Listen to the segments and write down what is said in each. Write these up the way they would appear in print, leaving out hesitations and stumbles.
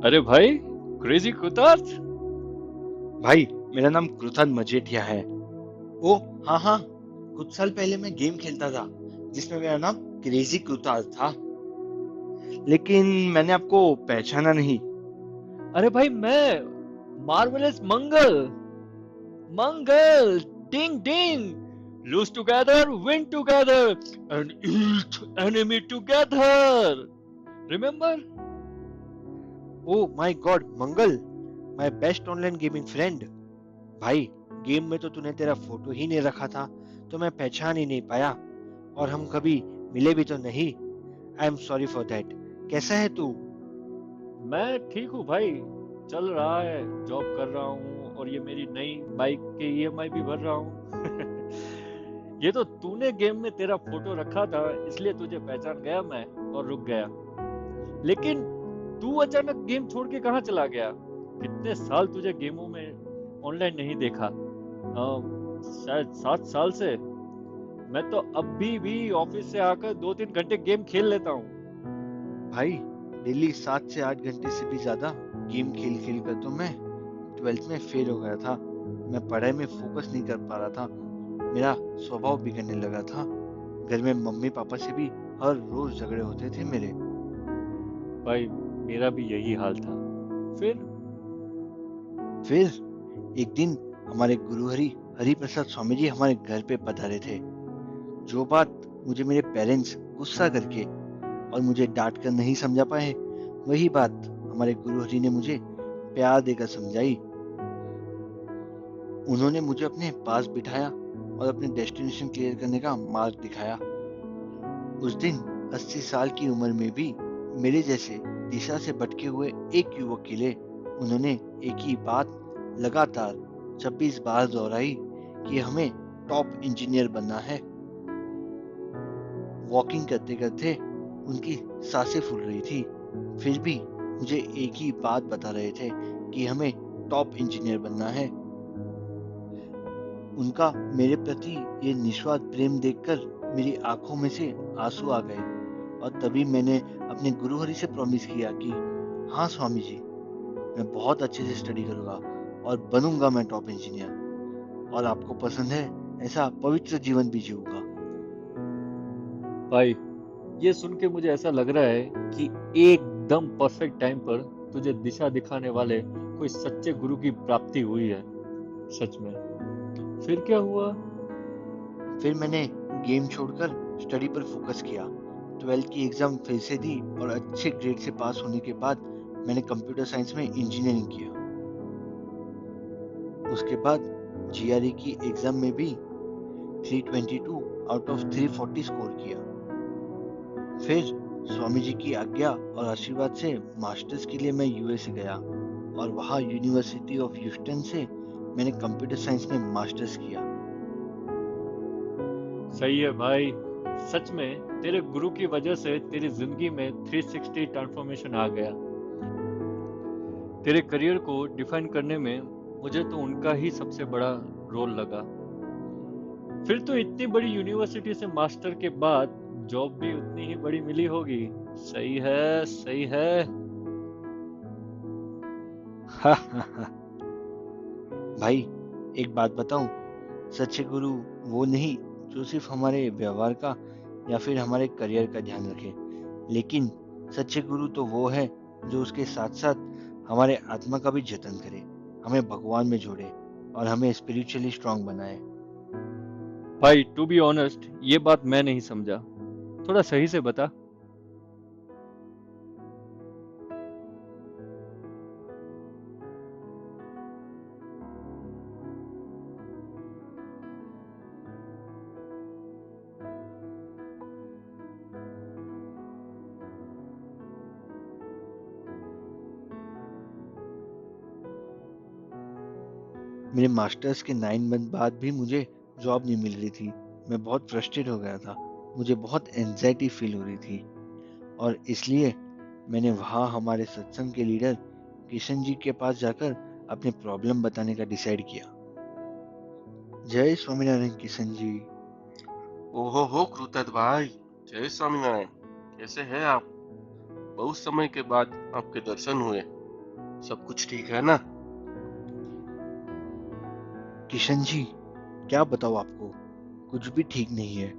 अरे भाई, क्रेजी कृतार्थ। भाई, मेरा नाम कृथन मजेठिया है। ओ हाँ हाँ, कुछ साल पहले मैं गेम खेलता था जिसमें मेरा नाम क्रेजी कृतार्थ था, लेकिन मैंने आपको पहचाना नहीं। अरे भाई, मैं marvellous Mangal. Mangal, ding ding, lose together, win together, and eat enemy together. Remember? Oh my God Mangal, my best online gaming friend. भाई, गेम में तो तूने तेरा फोटो ही नहीं रखा था, तो मैं पहचान ही नहीं पाया, और हम कभी मिले भी तो नहीं। I am sorry for that. कैसा है तू? मैं ठीक हूँ भाई। चल रहा है, जॉब कर रहा हूँ और ये मेरी नई बाइक के ईएमआई भी भर रहा हूँ। ये तो तूने गेम में तेरा फोटो रखा था, इसलिए तुझे पहचान गया मैं और रुक गया। लेकिन तू अचानक गेम छोड़ के कहाँ चला गया? कितने साल तुझे गेमों में ऑनलाइन नहीं देखा? शायद 7 साल से। मैं तो अभी भी ऑफिस से आकर 2-3 घंटे गेम खेल लेता हूँ। भाई, डेली 7 से 8 घंटे से भी ज्यादा गेम खेल खेल कर तो मैं 12th में फेल हो गया था। मैं पढ़ाई में फोकस नहीं कर पा रहा था। मेरा स्वभाव बिगड़ने लगा था। घर में मम्मी पापा से भी हर रोज झगड़े होते थे मेरे। भाई, मेरा भी यही हाल था। फिर? फिर एक दिन हमारे गुरु हरि प्रसाद स्वामी जी हमारे घर पे पधारे थे। जो बात मुझे मेरे पेरेंट्स गुस्सा करके और मुझे डांट कर नहीं समझा पाए, वही बात हमारे गुरु हरि ने मुझे प्यार देकर समझाई। उन्होंने मुझे अपने पास बिठाया और अपने डेस्टिनेशन क्लियर करने का मार्ग दिखाया। उस दिन 80 साल की उम्र में भी मेरे जैसे दिशा से भटके हुए एक युवक के लिए उन्होंने एक ही बात लगातार 26 बार दोहराई कि हमें टॉप इंजीनियर बनना है। वॉकिंग करते करते उनकी सांसें फूल रही थी, फिर भी मुझे एक ही बात बता रहे थे कि हमें टॉप इंजीनियर बनना है। उनका मेरे प्रति ये निस्वार्थ प्रेम देखकर मेरी आंखों में से आंसू आ गए, और तभी मैंने अपने गुरु हरि से प्रॉमिस किया कि हाँ स्वामी जी, मैं बहुत अच्छे से स्टडी करूंगा और बनूंगा मैं टॉप इंजीनियर, और आपको पसंद है ऐसा पवित्र जीवन भी जीऊंगा। भाई, ये सुन के मुझे ऐसा लग रहा है कि एकदम परफेक्ट टाइम पर तुझे दिशा दिखाने वाले कोई सच्चे गुरु की प्राप्ति हुई है। सच में। फिर क्या हुआ? फिर मैंने गेम छोड़कर स्टडी पर फोकस किया। 12th की एग्जाम फिर से दी और अच्छे ग्रेड से पास होने के बाद मैंने कंप्यूटर साइंस में इंजीनियरिंग किया। उसके बाद जीआरई की एग्जाम में भी 322 आउट ऑफ 340 स्कोर किया। फिर स्वामी जी की आज्ञा और आशीर्वाद से मास्टर्स के लिए मैं यूएसए गया, और वहाँ यूनिवर्सिटी ऑफ ह्यूस्टन से मैंने कंप्यूटर साइंस में मास्टर्स किया। सही है भाई। सच में तेरे गुरु की वजह से तेरी जिंदगी में 360 ट्रांसफॉर्मेशन आ गया। तेरे करियर को डिफाइन करने में मुझे तो उनका ही सबसे बड़ा रोल लगा। फिर तो इतनी बड़ी यूनिवर्सिटी से मास्टर के बाद जॉब भी उतनी ही बड़ी मिली होगी। सही है, सही है। भाई, एक बात बताऊं, सच्चे गुरु वो नहीं जो सिर्फ हमारे व्यवहार का या फिर हमारे करियर का ध्यान रखे, लेकिन सच्चे गुरु तो वो है जो उसके साथ साथ हमारे आत्मा का भी जतन करे, हमें भगवान में जोड़े और हमें स्पिरिचुअली स्ट्रांग बनाए। भाई, टू बी ऑनेस्ट, ये बात मैं नहीं समझा। थोड़ा सही से बता। मेरे मास्टर्स के 9 मंथ बाद भी मुझे जॉब नहीं मिल रही थी। मैं बहुत फ्रस्ट्रेट हो गया था। मुझे बहुत एंजाइटी फील हो रही थी, और इसलिए मैंने वहाँ हमारे सत्संग के लीडर किशन जी के पास जाकर अपने प्रॉब्लम बताने का डिसाइड किया। जय स्वामीनारायण किशन जी। ओहो हो कृतज्ञ भाई। जय स्वामीनारायण। कैसे हैं आप? बहुत समय के बाद आपके दर्शन हुए। सब कुछ ठीक है ना? किशन जी, क्या बताऊँ आपको, कुछ भी ठीक नहीं है।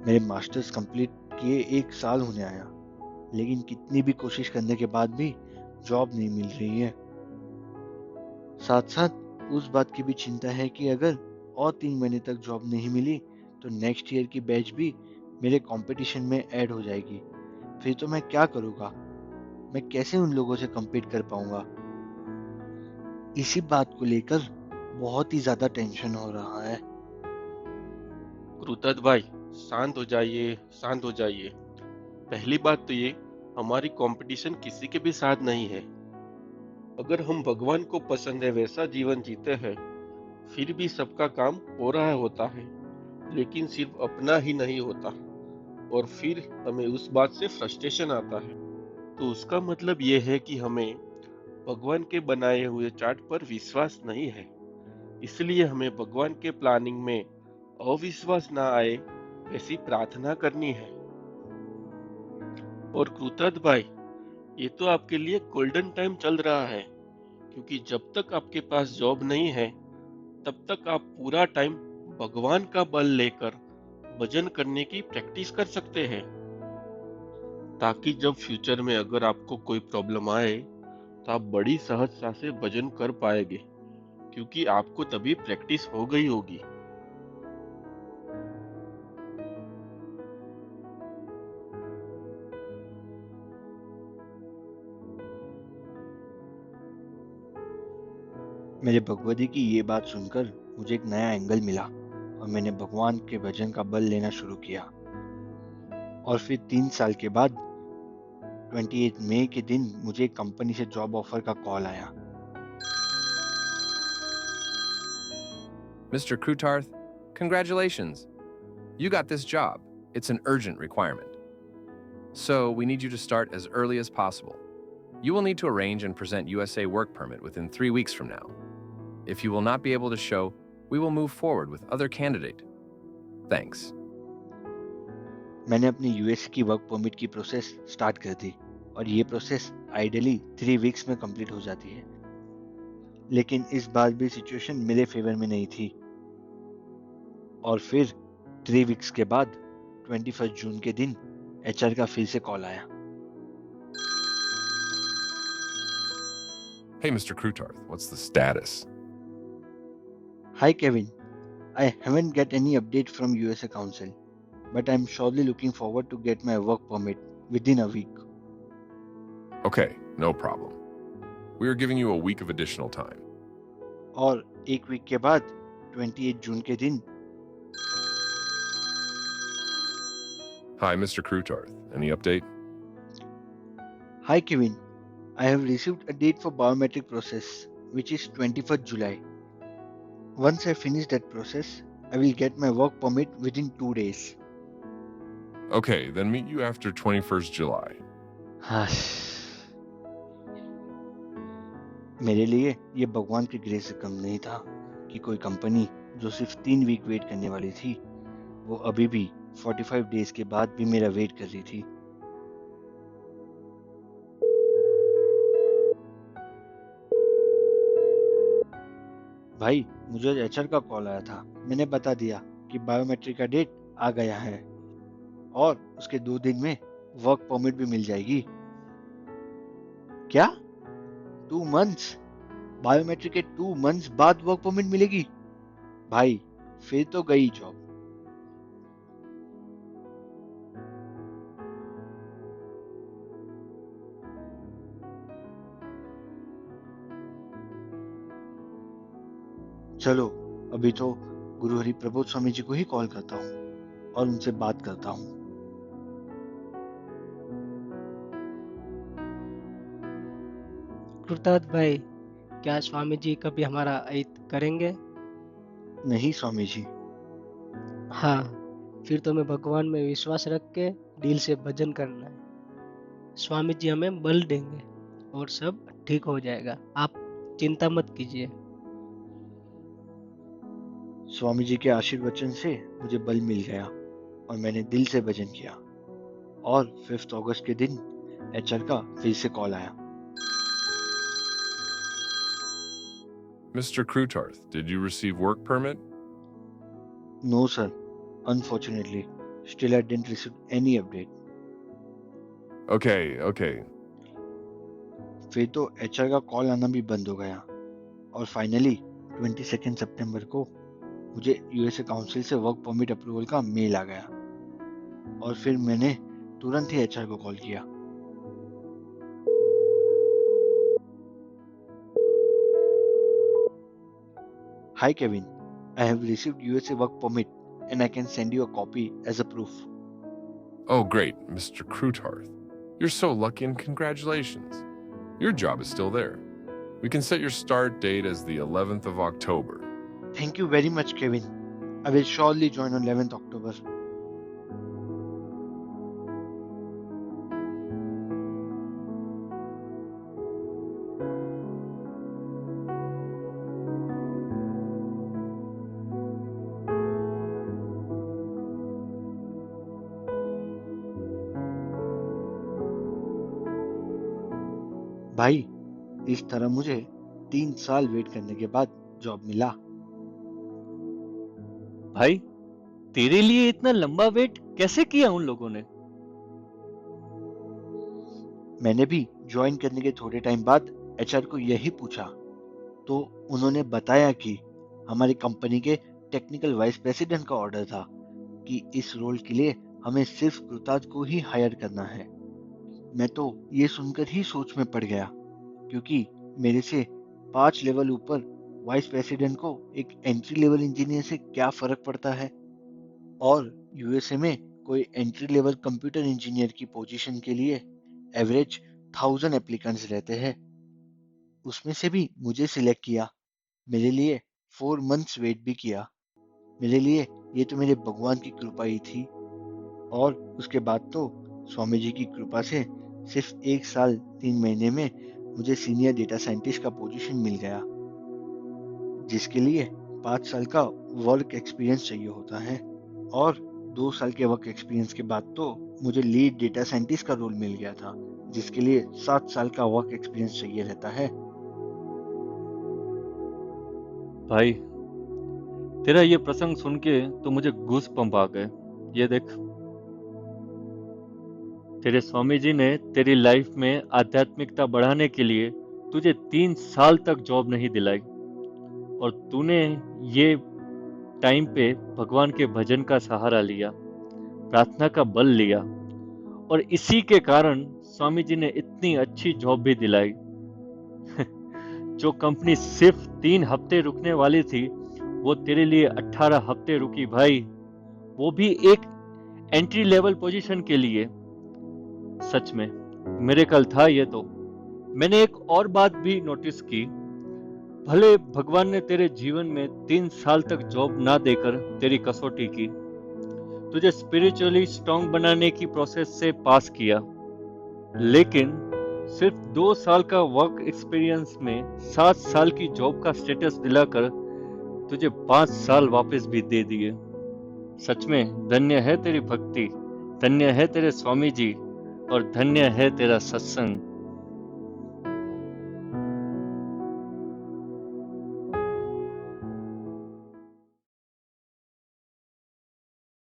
मेरे मास्टर्स कंप्लीट किए 1 साल होने आया, लेकिन कितनी भी कोशिश करने के बाद भी जॉब नहीं मिल रही है। साथ साथ उस बात की भी चिंता है कि अगर और 3 महीने तक जॉब नहीं मिली तो नेक्स्ट ईयर की बैच भी मेरे कंपटीशन में ऐड हो जाएगी। फिर तो मैं क्या करूँगा? मैं कैसे उन लोगों से compete कर पाऊंगा? इसी बात को लेकर बहुत ही ज्यादा टेंशन हो रहा है। क्रुतद भाई, शांत हो जाइए, शांत हो जाइए। पहली बात तो ये, हमारी कंपटीशन किसी के भी साथ नहीं है। अगर हम भगवान को पसंद है वैसा जीवन जीते हैं, फिर भी सबका काम हो रहा होता है, लेकिन सिर्फ अपना ही नहीं होता, और फिर हमें उस बात से फ्रस्ट्रेशन आता है। तो उसका मतलब ये है कि हमें भगवान के बनाए हुए चार्ट पर विश्वास नहीं है। इसलिए हमें भगवान के प्लानिंग में अविश्वास ना आए वैसी प्रार्थना करनी है। और कृतज्ञ भाई, ये तो आपके लिए गोल्डन टाइम चल रहा है, क्योंकि जब तक आपके पास जॉब नहीं है तब तक आप पूरा टाइम भगवान का बल लेकर भजन करने की प्रैक्टिस कर सकते हैं, ताकि जब फ्यूचर में अगर आपको कोई प्रॉब्लम आए तो आप बड़ी सहजता से भजन कर पाएंगे, क्योंकि आपको तभी प्रैक्टिस हो गई होगी। मेरे भगवती की ये बात सुनकर मुझे एक नया एंगल मिला और मैंने भगवान के भजन का बल लेना शुरू किया। और फिर 3 साल के बाद 28 मई के दिन मुझे एक कंपनी से जॉब ऑफर का कॉल आया। Mr. Krutarth, congratulations. You got this job. It's an urgent requirement. So, we need you to start as early as possible. You will need to arrange and present USA work permit within 3 weeks from now. If you will not be able to show, we will move forward with other candidate. Thanks. मैंने अपनी US की work permit की process start कर दी और ये process ideally 3 weeks में complete हो जाती है। लेकिन इस बार भी सिचुएशन मेरे फेवर में नहीं थी और फिर 3 वीक्स के बाद 21 जून के दिन एचआर का फिर से कॉल आया। Hey, Mr. Krutarth, what's the status? Hi Kevin, I haven't get any update from USA Council, but I'm surely looking forward to get my work permit within a week. Okay, no problem. We are giving you a week of additional time. और एक week के बाद 28 जून के दिन Hi, Mr. Krutarth. Any update? Hi Kevin, I have received a date for biometric process, which is 21st July. Once I finish that process, I will get my work permit within 2 days. Okay, then meet you after 21st July. मेरे लिए ये भगवान की grace से कम नहीं था कि कोई कंपनी जो सिर्फ 3 वीक वेट करने वाली थी, वो अभी भी 45 डेज के बाद भी मेरा वेट कर रही थी। भाई, मुझे एचआर का कॉल आया था। मैंने बता दिया कि बायोमेट्रिक का डेट आ गया है और उसके 2 दिन में वर्क परमिट भी मिल जाएगी। क्या? 2 मंथ्स? बायोमेट्रिक के 2 मंथ्स बाद वर्क परमिट मिलेगी? भाई, फिर तो गई जॉब। चलो, अभी तो गुरु हरि प्रबोध स्वामी जी को ही कॉल करता हूँ और उनसे बात करता हूँ। कृतार्थ भाई, क्या स्वामी जी कभी हमारा अहित करेंगे? नहीं स्वामी जी। हाँ, फिर तो हमें भगवान में विश्वास रख के दिल से भजन करना है। स्वामी जी हमें बल देंगे और सब ठीक हो जाएगा। आप चिंता मत कीजिए। स्वामी जी के आशीर्वचन से मुझे बल मिल गया और मैंने दिल से भजन किया और 5 अगस्त के दिन एचआर का फिर से कॉल आया। Mr. Krutarth, did you receive work permit? No, sir. Unfortunately, still I didn't receive any update. Okay. फिर तो एचआर का कॉल आना भी बंद हो गया और फाइनली 22 सितंबर को मुझे यूएसए काउंसिल से वर्क परमिट अप्रूवल का मेल आ गया और फिर मैंने तुरंत ही एचआर को कॉल किया। Hi Kevin, I have received USA work permit and I can send you a copy as a proof. Oh, great, Mr. Krutarth. You're so lucky and congratulations. Your job is still there. We can set your start date as the 11th of October. Thank you very much, Kevin. I will surely join on 11th October. भाई, इस तरह मुझे 3 साल wait करने के बाद job मिला। भाई, तेरे लिए इतना लंबा वेट कैसे किया उन लोगों ने? मैंने भी ज्वाइन करने के थोड़े टाइम बाद एचआर को यही पूछा, तो उन्होंने बताया कि हमारी कंपनी के टेक्निकल वाइस प्रेसिडेंट का ऑर्डर था कि इस रोल के लिए हमें सिर्फ कृतार्थ को ही हायर करना है। मैं तो ये सुनकर ही सोच में पड़ गया, क्योंकि मेरे से 5 लेवल ऊपर वाइस प्रेसिडेंट को एक एंट्री लेवल इंजीनियर से क्या फर्क पड़ता है। और यूएसए में कोई एंट्री लेवल कंप्यूटर इंजीनियर की पोजीशन के लिए एवरेज 1000 एप्लीकेंट्स रहते हैं। उसमें से भी मुझे सिलेक्ट किया। मेरे लिए 4 मंथ्स वेट भी किया। मेरे लिए ये तो मेरे भगवान की कृपा ही थी। और उसके बाद तो स्वामी जी की कृपा से सिर्फ 1 साल 3 महीने में मुझे सीनियर डेटा साइंटिस्ट का पोजीशन मिल गया, जिसके लिए 5 साल का वर्क एक्सपीरियंस चाहिए होता है। और 2 साल के वर्क एक्सपीरियंस के बाद तो मुझे लीड डेटा साइंटिस्ट का रोल मिल गया था, जिसके लिए 7 साल का वर्क एक्सपीरियंस चाहिए रहता है। भाई, तेरा ये प्रसंग सुन के तो मुझे गूस पंप आ गए। ये देख, तेरे स्वामी जी ने तेरी लाइफ में आध्यात्मिकता बढ़ाने के लिए तुझे 3 साल तक जॉब नहीं दिलाई, और तूने ये टाइम पे भगवान के भजन का सहारा लिया, प्रार्थना का बल लिया, और इसी के कारण स्वामी जी ने इतनी अच्छी जॉब भी दिलाई। जो कंपनी सिर्फ 3 हफ्ते रुकने वाली थी, वो तेरे लिए 18 हफ्ते रुकी भाई, वो भी एक एंट्री लेवल पोजीशन के लिए। सच में मिरेकल था ये तो। मैंने एक और बात भी नोटिस की, भले भगवान ने तेरे जीवन में 3 साल तक जॉब ना देकर तेरी कसौटी की, तुझे स्पिरिचुअली स्ट्रांग बनाने की प्रोसेस से पास किया, लेकिन सिर्फ 2 साल का वर्क एक्सपीरियंस में 7 साल की जॉब का स्टेटस दिलाकर तुझे 5 साल वापस भी दे दिए। सच में धन्य है तेरी भक्ति, धन्य है तेरे स्वामी जी, और धन्य है तेरा सत्संग।